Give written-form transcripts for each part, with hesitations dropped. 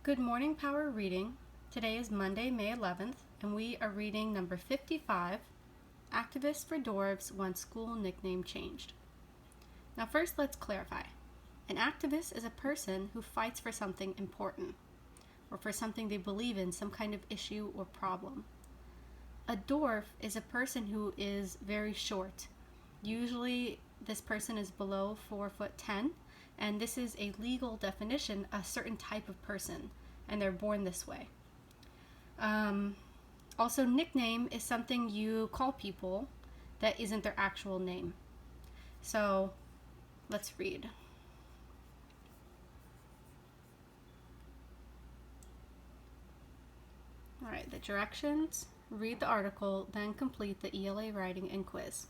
Good morning, Power Reading. Today is Monday, May 11th, and we are reading number 55, Activists for Dwarves Want School Nickname Changed. Now first, let's clarify. An activist is a person who fights for something important, or for something they believe in, some kind of issue or problem. A dwarf is a person who is very short. Usually, this person is below 4'10", and this is a legal definition, a certain type of person, and they're born this way. Also, nickname is something you call people that isn't their actual name. So, let's read. All right, the directions. Read the article, then complete the ELA writing and quiz.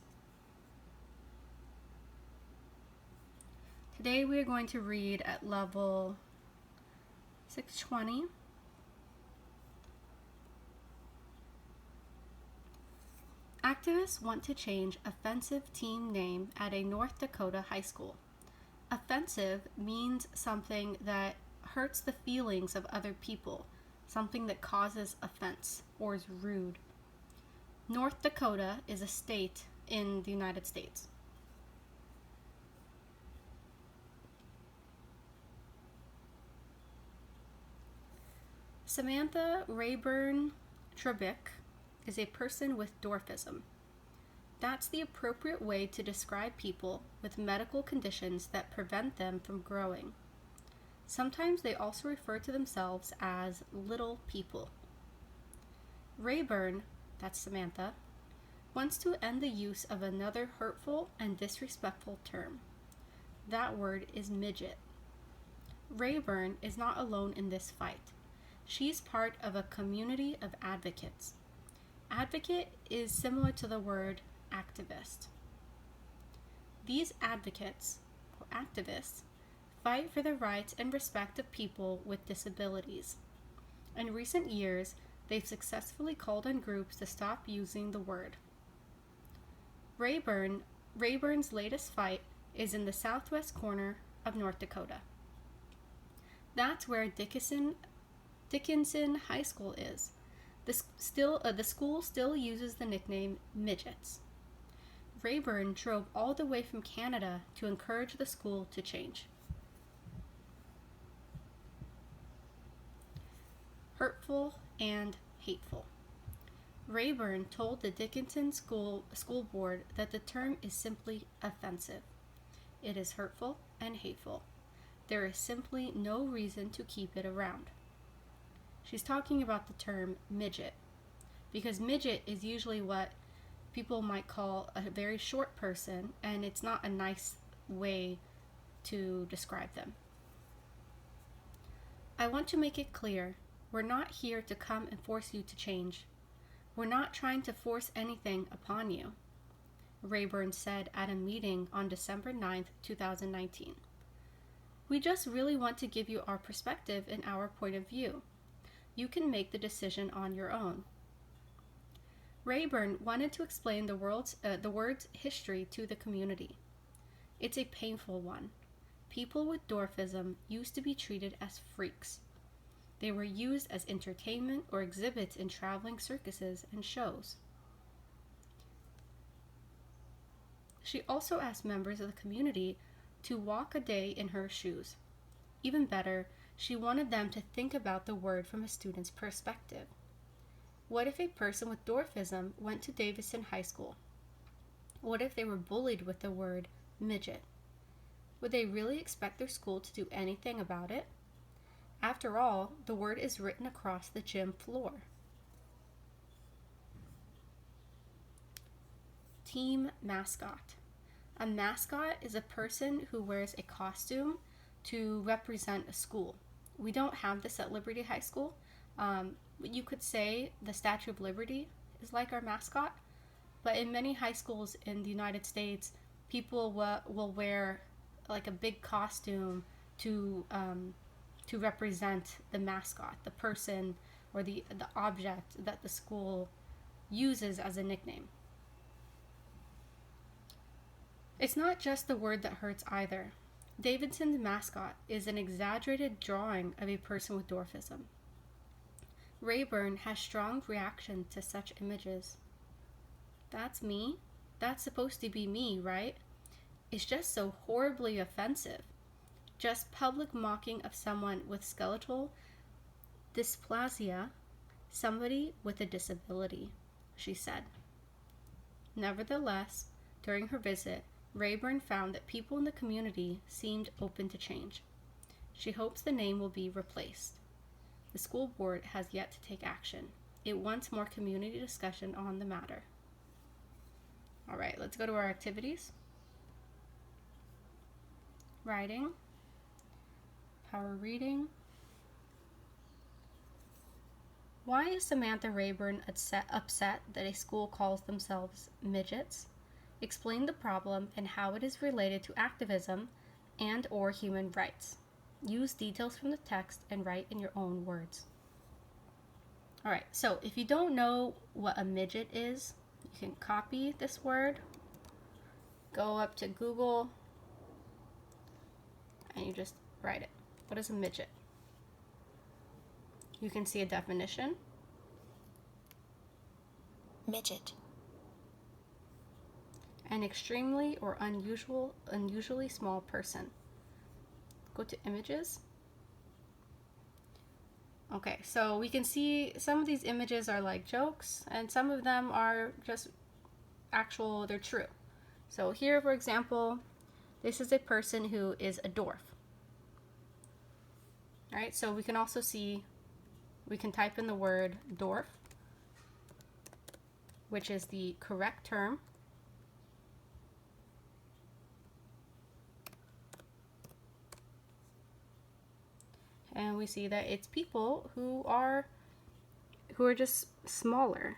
Today we are going to read at level 620. Activists want to change offensive team name at a North Dakota high school. Offensive means something that hurts the feelings of other people, something that causes offense or is rude. North Dakota is a state in the United States. Samantha Rayburn Trebick is a person with dwarfism. That's the appropriate way to describe people with medical conditions that prevent them from growing. Sometimes they also refer to themselves as little people. Rayburn, that's Samantha, wants to end the use of another hurtful and disrespectful term. That word is midget. Rayburn is not alone in this fight. She's part of a community of advocates. Advocate is similar to the word activist. These advocates, or activists, fight for the rights and respect of people with disabilities. In recent years, they've successfully called on groups to stop using the word. Rayburn's latest fight is in the southwest corner of North Dakota. That's where Dickinson High School is. The school still uses the nickname midgets. Rayburn drove all the way from Canada to encourage the school to change. Hurtful and hateful. Rayburn told the Dickinson school board that the term is simply offensive. It is hurtful and hateful. There is simply no reason to keep it around. She's talking about the term midget, because midget is usually what people might call a very short person, and it's not a nice way to describe them. I want to make it clear, we're not here to come and force you to change. We're not trying to force anything upon you, Rayburn said at a meeting on December 9th, 2019. We just really want to give you our perspective and our point of view. You can make the decision on your own. Rayburn wanted to explain the word's history to the community. It's a painful one. People with dwarfism used to be treated as freaks. They were used as entertainment or exhibits in traveling circuses and shows. She also asked members of the community to walk a day in her shoes. Even better, she wanted them to think about the word from a student's perspective. What if a person with dwarfism went to Davidson High School? What if they were bullied with the word midget? Would they really expect their school to do anything about it? After all, the word is written across the gym floor. Team mascot. A mascot is a person who wears a costume to represent a school. We don't have this at Liberty High School. You could say the Statue of Liberty is like our mascot, but in many high schools in the United States, people will wear like a big costume to represent the mascot, the person or the object that the school uses as a nickname. It's not just the word that hurts either. Davidson's mascot is an exaggerated drawing of a person with dwarfism. Rayburn has strong reaction to such images. That's me? That's supposed to be me, right? It's just so horribly offensive. Just public mocking of someone with skeletal dysplasia, somebody with a disability, she said. Nevertheless, during her visit, Rayburn found that people in the community seemed open to change. She hopes the name will be replaced. The school board has yet to take action. It wants more community discussion on the matter. All right, let's go to our activities. Writing, power reading. Why is Samantha Rayburn upset that a school calls themselves midgets? Explain the problem and how it is related to activism and or human rights. Use details from the text and write in your own words. All right, so if you don't know what a midget is, you can copy this word, go up to Google, and you just write it. What is a midget? You can see a definition. Midget. An extremely or unusually small person. Go to images. Okay, so we can see some of these images are like jokes, and some of them are just actual, they're true. So here, for example, this is a person who is a dwarf. All right, so we can also see, we can type in the word dwarf, which is the correct term. And we see that it's people who are just smaller.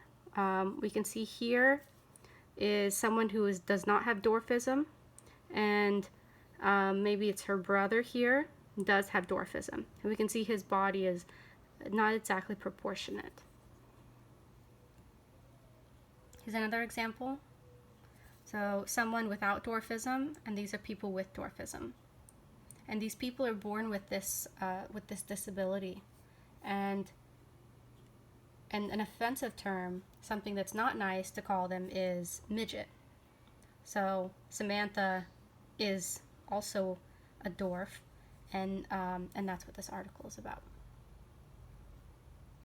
We can see here is someone who does not have dwarfism, and maybe it's her brother here does have dwarfism. And we can see his body is not exactly proportionate. Here's another example. So someone without dwarfism, and these are people with dwarfism. And these people are born with this disability, and an offensive term, something that's not nice to call them, is midget. So Samantha is also a dwarf, and that's what this article is about.